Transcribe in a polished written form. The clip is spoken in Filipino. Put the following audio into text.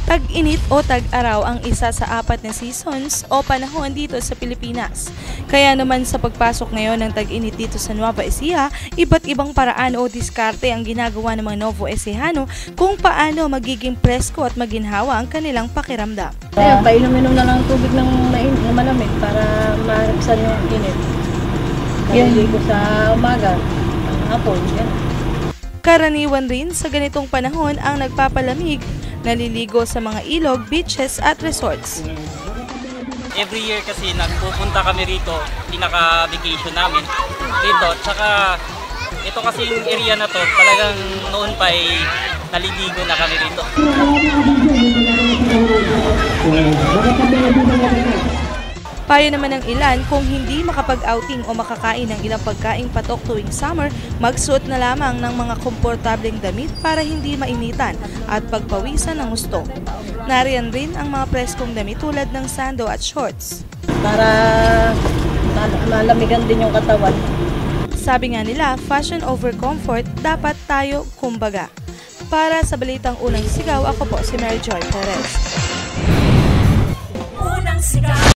Tag-init o tag-araw ang isa sa apat na seasons o panahon dito sa Pilipinas. Kaya naman sa pagpasok ngayon ng tag-init dito sa Nueva Ecija, iba't ibang paraan o diskarte ang ginagawa ng mga Novo Ecijano kung paano magiging presko at maginhawa ang kanilang pakiramdam. Ayun, painom-inom na lang tubig ng malamig para maharapsan yung init. Naliligo sa umaga, hapon, yan. Karaniwan rin sa ganitong panahon ang nagpapalamig, naliligo sa mga ilog, beaches at resorts. Every year kasi nagpupunta kami rito, pinaka-vacation namin dito. Tsaka ito kasi yung area na to, talagang noon pa ay naliligo na kami rito. Payo naman ng ilan, kung hindi makapag-outing o makakain ng ilang pagkaing patok tuwing summer, magsuot na lamang ng mga komportableng damit para hindi mainitan at pagpawisan ng gusto. Nariyan rin ang mga preskong damit tulad ng sando at shorts. Para malamigan din yung katawan. Sabi nga nila, fashion over comfort, dapat tayo kumbaga. Para sa Balitang Unang Sigaw, ako po si Mary Joy Perez.